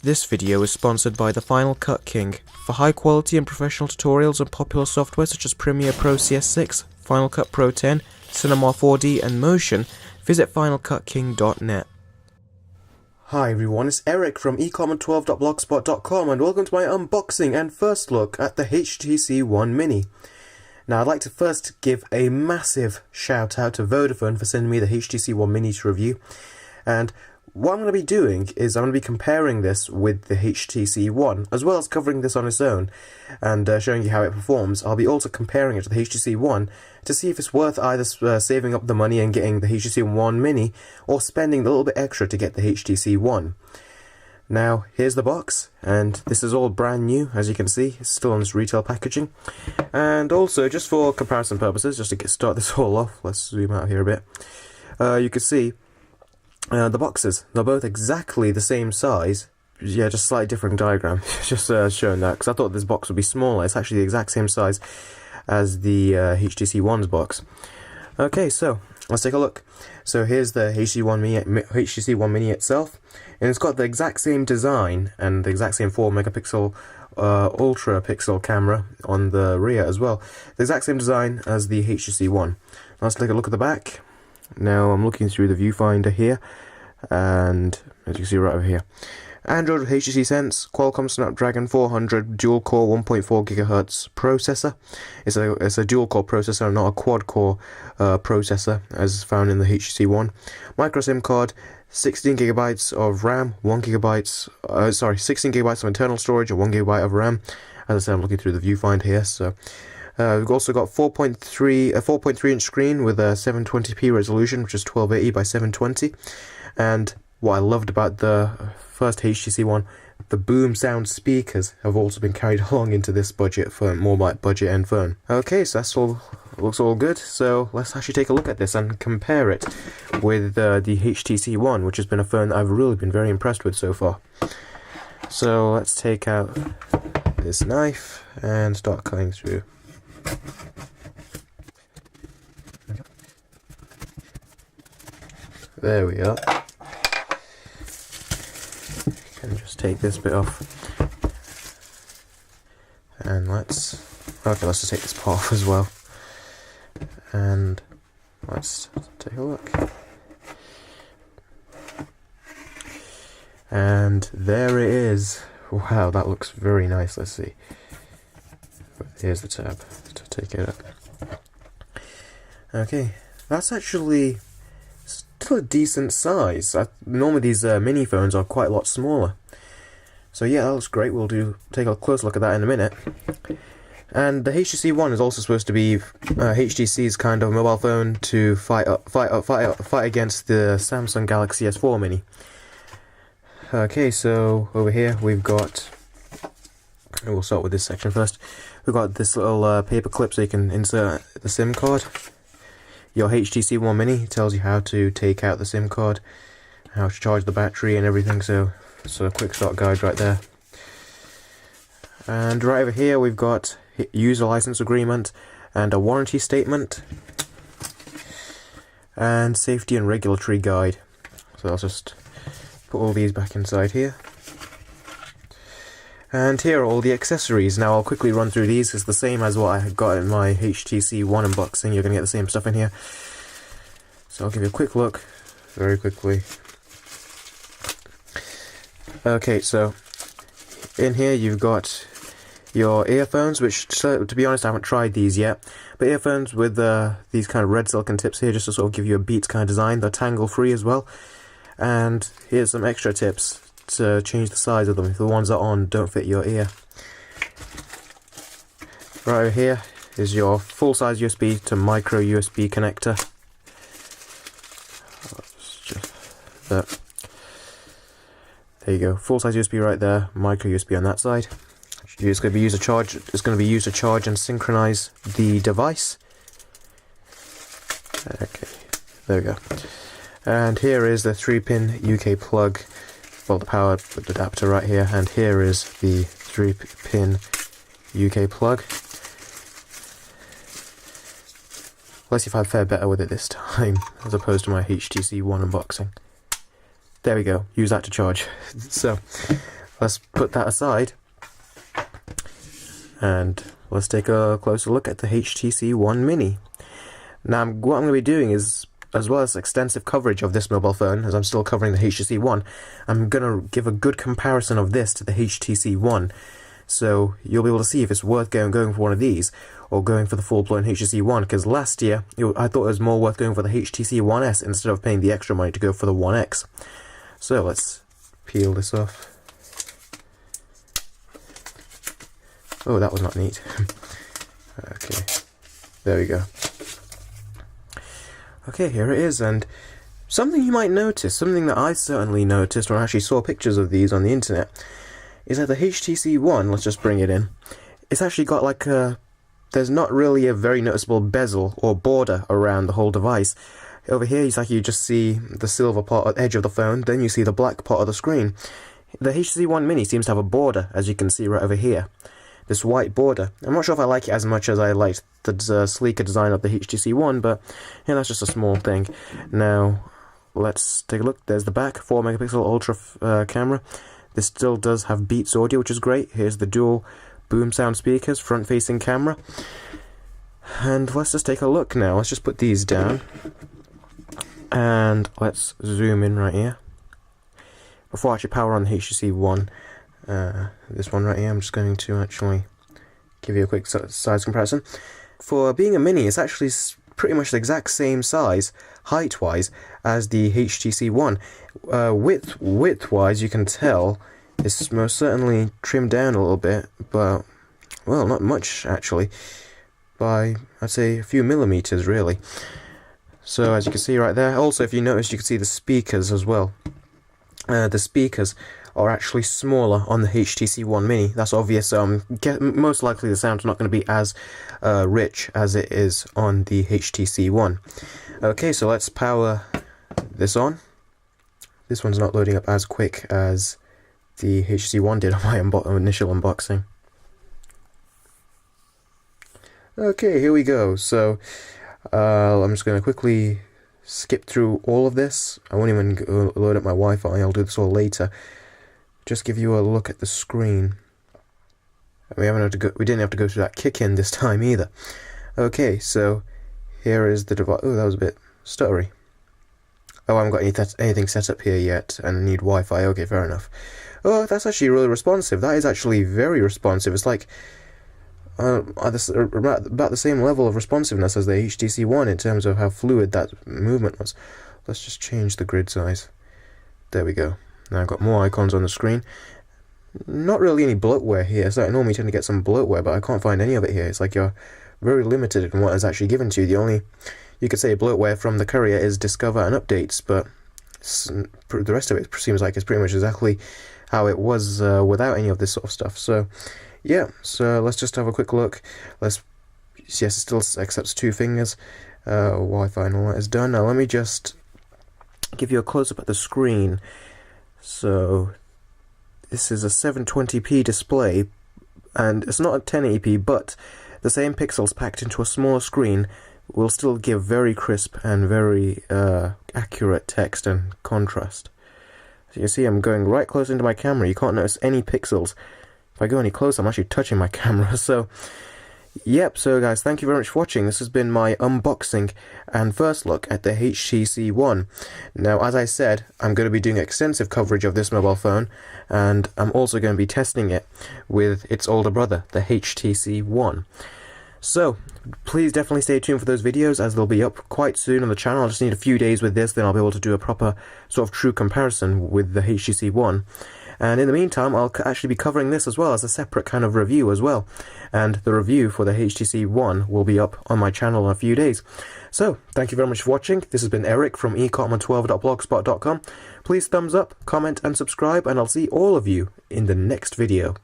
This video is sponsored by the Final Cut King. For high quality and professional tutorials on popular software such as Premiere Pro CS6, Final Cut Pro 10, Cinema 4D and Motion, visit finalcutking.net. Hi everyone, it's Eric from ecommon12.blogspot.com and welcome to my unboxing and first look at the HTC One Mini. Now I'd like to first give a massive shout out to Vodafone for sending me the HTC One Mini to review, and what I'm going to be doing is I'm going to be comparing this with the HTC One, as well as covering this on its own and showing you how it performs. I'll be also comparing it to the HTC One to see if it's worth either saving up the money and getting the HTC One Mini or spending a little bit extra to get the HTC One. Now, here's the box, and this is all brand new, as you can see. It's still on this retail packaging. And also, just for comparison purposes, just to start this all off, let's zoom out here a bit. You can see the boxes, they're both exactly the same size. Yeah, just slightly different diagram. Just showing that, because I thought this box would be smaller. It's actually the exact same size as the HTC One's box. Okay, so let's take a look. So here's the HTC One Mini itself, and it's got the exact same design and the exact same 4 megapixel ultra pixel camera on the rear as well. The exact same design as the HTC One. Let's take a look at the back. Now I'm looking through the viewfinder here, and as you can see right over here, Android with HTC Sense, Qualcomm Snapdragon 400 dual-core 1.4 GHz processor. It's a dual-core processor, not a quad-core processor as found in the HTC One. Micro SIM card, 16 gigabytes of RAM, 16 gigabytes of internal storage, and 1 gigabyte of RAM. As I said, I'm looking through the viewfinder here, so. We've also got a 4.3 inch screen with a 720p resolution, which is 1280 by 720. And what I loved about the first HTC One, the boom sound speakers have also been carried along into this budget phone, more like budget end phone. Okay, so that's all, looks all good. So let's actually take a look at this and compare it with the HTC One, which has been a phone that I've really been very impressed with so far. So let's take out this knife and start cutting through. There we are. Can just take this bit off, and let's just take this part off as well, and let's take a look. And there it is. Wow, that looks very nice. Let's see. Here's the tab to take it up. Okay, that's actually still a decent size. Normally these mini phones are quite a lot smaller. So yeah, that looks great. We'll take a close look at that in a minute. And the HTC One is also supposed to be HTC's kind of mobile phone to fight against the Samsung Galaxy S4 Mini. Okay, so over here we've got. We'll start with this section first. We've got this little paper clip so you can insert the SIM card. Your HTC One Mini tells you how to take out the SIM card, how to charge the battery and everything, so a quick start guide right there. And right over here we've got user license agreement and a warranty statement and safety and regulatory guide. So I'll just put all these back inside here. And here are all the accessories. Now I'll quickly run through these. It's the same as what I got in my HTC One unboxing. You're going to get the same stuff in here. So I'll give you a quick look, very quickly. Okay, so in here you've got your earphones, which, to be honest, I haven't tried these yet. But earphones with these kind of red silicon tips here, just to sort of give you a Beats kind of design. They're tangle-free as well. And here's some extra tips to change the size of them if the ones that are on don't fit your ear. Right over here is your full-size USB to micro USB connector. There you go, full-size USB right there, micro USB on that side. It's going to be used to charge and synchronize the device. Okay, there we go. And here is the 3-pin UK plug. Well, the power adapter right here, and here is the 3-pin UK plug. Let's see if I fare better with it this time, as opposed to my HTC One unboxing. There we go, use that to charge. So, let's put that aside. And let's take a closer look at the HTC One Mini. Now, what I'm going to be doing is, as well as extensive coverage of this mobile phone, as I'm still covering the HTC One, I'm going to give a good comparison of this to the HTC One. So you'll be able to see if it's worth going for one of these, or going for the full-blown HTC One, because last year I thought it was more worth going for the HTC One S instead of paying the extra money to go for the One X. So let's peel this off. Oh, that was not neat. Okay, there we go. Okay, here it is, and something you might notice, something that I certainly noticed when I actually saw pictures of these on the internet, is that the HTC One, let's just bring it in, it's actually got like there's not really a very noticeable bezel or border around the whole device. Over here, it's like you just see the silver part at the edge of the phone, then you see the black part of the screen. The HTC One Mini seems to have a border, as you can see right over here. This white border. I'm not sure if I like it as much as I liked the sleeker design of the HTC One, but yeah, that's just a small thing. Now, let's take a look. There's the back, 4 megapixel ultra camera. This still does have Beats audio, which is great. Here's the dual boom sound speakers, front-facing camera. And let's just take a look now. Let's just put these down. And let's zoom in right here. Before I actually power on the HTC One, this one right here, I'm just going to actually give you a quick size comparison. For being a mini, it's actually pretty much the exact same size, height-wise, as the HTC One. Width-wise, you can tell, it's most certainly trimmed down a little bit, but, well, not much, actually, by, I'd say, a few millimeters, really. So, as you can see right there, also, if you notice, you can see the speakers as well. The speakers are actually smaller on the HTC One Mini. That's obvious. Most likely the sound's not going to be as rich as it is on the HTC One. Okay, so let's power this on. This one's not loading up as quick as the HTC One did on my initial unboxing. Okay, here we go. So I'm just going to quickly skip through all of this. I won't even load up my Wi-Fi. I'll do this all later. Just give you a look at the screen. We didn't have to go through that kick-in this time either. Okay, so here is the device. Oh, that was a bit stuttery. Oh, I haven't got anything set up here yet, and need Wi-Fi. Okay, fair enough. Oh, that's actually really responsive. That is actually very responsive. It's like about the same level of responsiveness as the HTC One in terms of how fluid that movement was. Let's just change the grid size. There we go. Now I've got more icons on the screen. Not really any bloatware here. So I normally tend to get some bloatware, but I can't find any of it here. It's like you're very limited in what is actually given to you. The only, you could say, bloatware from the courier is Discover and Updates, but the rest of it seems like it's pretty much exactly how it was without any of this sort of stuff. So yeah, so let's just have a quick look. Yes, it still accepts 2 fingers. Wi-Fi and all that is done. Now let me just give you a close-up at the screen. So this is a 720p display, and it's not a 1080p, but the same pixels packed into a smaller screen will still give very crisp and very accurate text and contrast. So you see I'm going right close into my camera. You can't notice any pixels. If I go any closer, I'm actually touching my camera. So yep, so guys, thank you very much for watching. This has been my unboxing and first look at the HTC One. Now, as I said, I'm going to be doing extensive coverage of this mobile phone, and I'm also going to be testing it with its older brother, the HTC One. So, please definitely stay tuned for those videos, as they'll be up quite soon on the channel. I just need a few days with this, then I'll be able to do a proper sort of true comparison with the HTC One. And in the meantime, I'll actually be covering this as well as a separate kind of review as well. And the review for the HTC One will be up on my channel in a few days. So, thank you very much for watching. This has been Eric from ecom12.blogspot.com. Please thumbs up, comment and subscribe, and I'll see all of you in the next video.